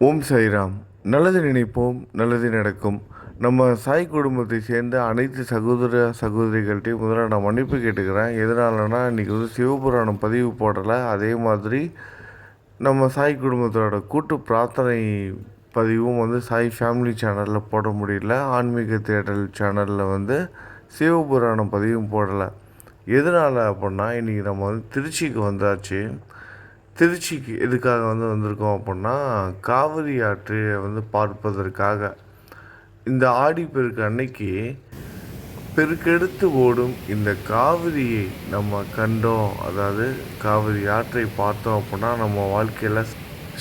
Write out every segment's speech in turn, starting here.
ஓம் சாய்ராம். நல்லது நினைப்போம், நல்லது நடக்கும். நம்ம சாய் குடும்பத்தை சேர்ந்த அனைத்து சகோதர சகோதரிகள்கிட்டையும் முதல்ல நான் மன்னிப்பு கேட்டுக்கிறேன். எதனாலனா இன்றைக்கி சிவபுராணம் பதிவு போடலை. அதே மாதிரி நம்ம சாய் குடும்பத்தோட கூட்டு பிரார்த்தனை பதிவும் சாய் ஃபேமிலி சேனலில் போட முடியல. ஆன்மீக தேடல் சேனலில் சிவபுராணம் பதிவும் போடலை. எதனால் அப்படின்னா இன்றைக்கி நம்ம திருச்சிக்கு வந்தாச்சு. திருச்சிக்கு எதுக்காக வந்திருக்கோம் அப்படின்னா, காவிரி ஆற்றை பார்ப்பதற்காக. இந்த ஆடிப்பெருக்கு அன்னைக்கு பெருக்கெடுத்து ஓடும் இந்த காவிரியை நம்ம கண்டோம், அதாவது காவிரி ஆற்றை பார்த்தோம் அப்படின்னா நம்ம வாழ்க்கையில்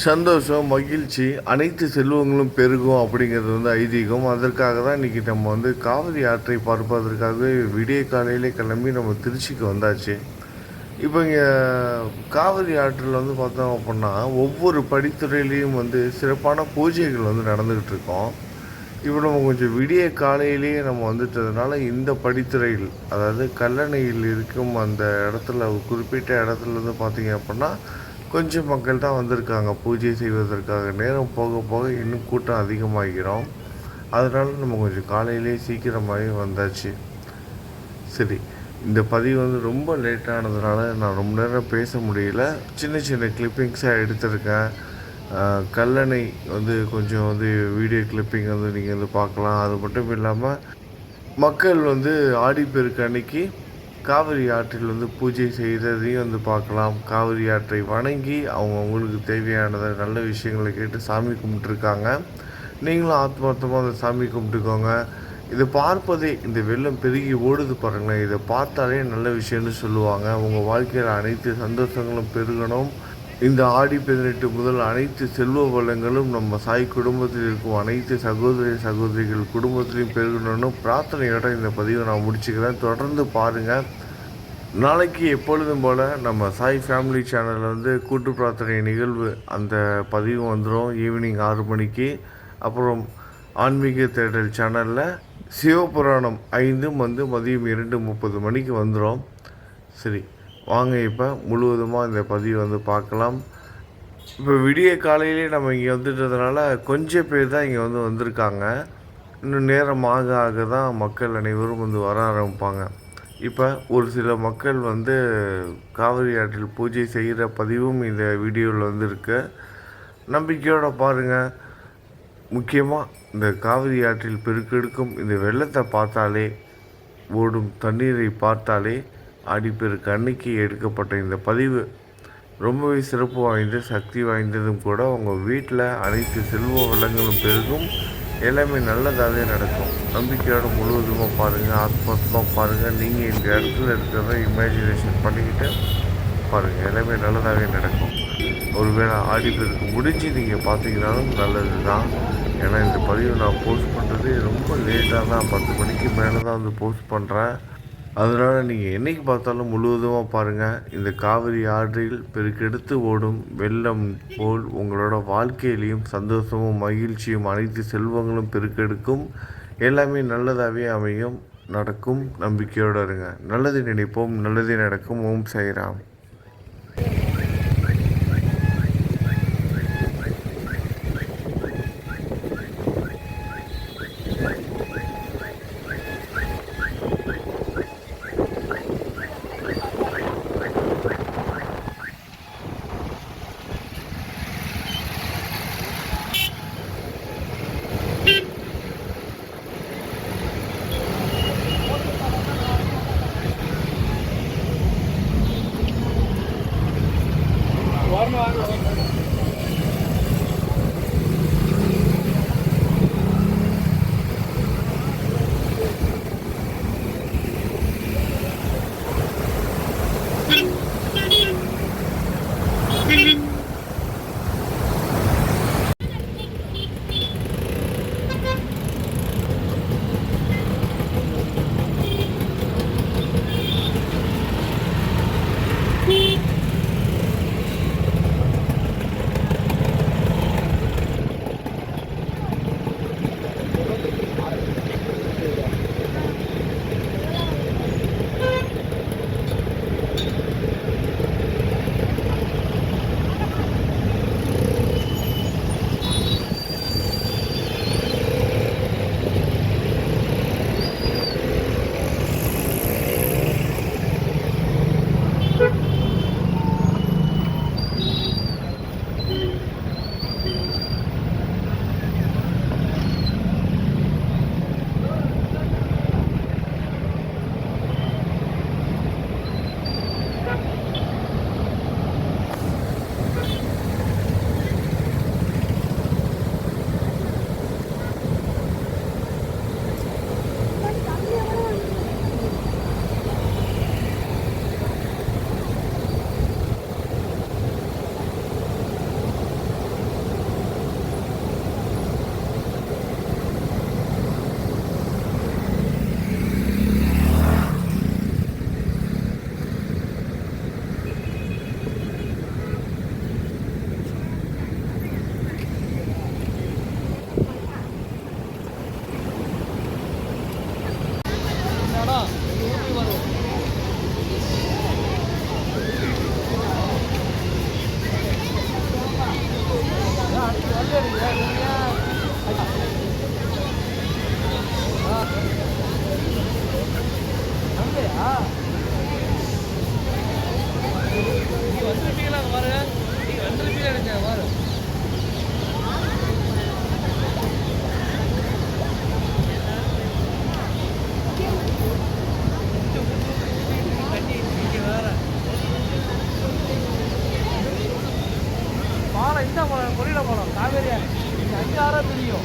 சந்தோஷம், மகிழ்ச்சி, அனைத்து செல்வங்களும் பெருகும் அப்படிங்கிறது ஐதீகம். அதற்காக தான் இன்றைக்கி நம்ம காவிரி ஆற்றை பார்ப்பதற்காகவே விடிய காலையிலே கிளம்பி நம்ம திருச்சிக்கு வந்தாச்சு. இப்போ இங்கே காவிரி ஆற்றில் பார்த்தோம் அப்படின்னா ஒவ்வொரு படித்துறையிலையும் சிறப்பான பூஜைகள் நடந்துக்கிட்டு இருக்கோம். இப்போ நம்ம கொஞ்சம் விடிய காலையிலேயே நம்ம வந்துட்டதுனால இந்த படித்துறையில், அதாவது கல்லணையில் இருக்கும் அந்த இடத்துல, குறிப்பிட்ட இடத்துல பார்த்தீங்க அப்படின்னா கொஞ்சம் மக்கள் தான் வந்திருக்காங்க பூஜை செய்வதற்காக. நேரம் போக போக இன்னும் கூட்டம் அதிகமாகிறோம். அதனால் நம்ம கொஞ்சம் காலையிலே சீக்கிரமாகவே வந்தாச்சு. சரி, இந்த பதிவு ரொம்ப லேட்டானதுனால நான் ரொம்ப நேரம் பேச முடியல. சின்ன சின்ன கிளிப்பிங்ஸாக எடுத்திருக்கேன். கல்லணை கொஞ்சம் வீடியோ கிளிப்பிங் நீங்கள் பார்க்கலாம். அது மட்டும் இல்லாமல் மக்கள் ஆடிப்பெருக்கு அன்னைக்கு காவிரி ஆற்றில் பூஜை செய்கிறதையும் பார்க்கலாம். காவிரி ஆற்றை வணங்கி அவங்களுக்கு தேவையானதை நல்ல விஷயங்களை கேட்டு சாமி கும்பிட்டுருக்காங்க. நீங்களும் ஆத்மார்த்தமாக அந்த சாமி கும்பிட்டுக்கோங்க. இதை பார்ப்பதே, இந்த வெள்ளம் பெருகி ஓடுது பாருங்களேன், இதை பார்த்தாலே நல்ல விஷயம்னு சொல்லுவாங்க. உங்கள் வாழ்க்கையில் அனைத்து சந்தோஷங்களும் பெருகணும். இந்த ஆடி 18 முதல் அனைத்து செல்வ வளங்களும் நம்ம சாய் குடும்பத்தில் இருக்கும் அனைத்து சகோதரிகள் குடும்பத்திலையும் பெருகணும்னு பிரார்த்தனையோட இந்த பதிவை நான் முடிச்சுக்கிறேன். தொடர்ந்து பாருங்கள். நாளைக்கு எப்பொழுதும் போல் நம்ம சாய் ஃபேமிலி சேனலில் கூட்டு பிரார்த்தனை நிகழ்வு அந்த பதிவு வந்துடும் ஈவினிங் 6 மணிக்கு. அப்புறம் ஆன்மீக தேடல் சேனலில் சிவபுராணம் 5 மதியம் 2:30 மணிக்கு வந்துடும். சரி, வாங்க இப்போ முழுவதுமாக இந்த பதிவு பார்க்கலாம். இப்போ விடிய காலையிலே நம்ம இங்கே வந்துட்டதுனால கொஞ்சம் பேர் தான் இங்கே வந்திருக்காங்க. இன்னும் நேரம் ஆக ஆக தான் மக்கள் அனைவரும் வர ஆரம்பிப்பாங்க. இப்போ ஒரு சில மக்கள் காவிரி ஆற்றில் பூஜை செய்கிற பதிவும் இந்த வீடியோவில் இருக்கு. நம்பிக்கையோடு பாருங்கள். முக்கியமாக இந்த காவிரி ஆற்றில் பெருக்கெடுக்கும் இந்த வெள்ளத்தை பார்த்தாலே, ஓடும் தண்ணீரை பார்த்தாலே ஆடிப்பெருக்கு அன்னைக்கு எடுக்கப்பட்ட இந்த பதிவு ரொம்பவே சிறப்பு வாய்ந்த, சக்தி வாய்ந்ததும் கூட. உங்கள் வீட்டில் அனைத்து செல்வ வளங்களும் பெருகும், எல்லாமே நல்லதாகவே நடக்கும். நம்பிக்கையோடு முழுவதுமாக பாருங்கள், ஆத்மார்த்தமாக பாருங்கள். நீங்கள் இந்த இடத்துல இருக்கிறத இமேஜினேஷன் பண்ணிக்கிட்டு பாருங்கள், எல்லாமே நல்லதாகவே நடக்கும். ஒருவேளை ஆடிப்பெருக்கு முடிஞ்சு நீங்கள் பார்த்தீங்கன்னாலும் நல்லது தான். ஏன்னா இந்த பதிவு நான் போஸ்ட் பண்ணுறது ரொம்ப லேட்டாக தான், 10 மணிக்கு மேலே தான் போஸ்ட் பண்ணுறேன். அதனால் நீங்கள் என்றைக்கு பார்த்தாலும் முழுவதுமாக பாருங்கள். இந்த காவிரி ஆற்றில் பெருக்கெடுத்து ஓடும் வெள்ளம் போல் உங்களோட வாழ்க்கையிலையும் சந்தோஷமும் மகிழ்ச்சியும் அனைத்து செல்வங்களும் பெருக்கெடுக்கும். எல்லாமே நல்லதாகவே அமையும், நடக்கும். நம்பிக்கையோடு இருங்க. நல்லது நினைப்போம், நல்லதே நடக்கும். ஓம் சாய்ராம். பாலம் இந்த பாலம் கொடியில போகலாம் காவேரியா 5 6 தெரியும்.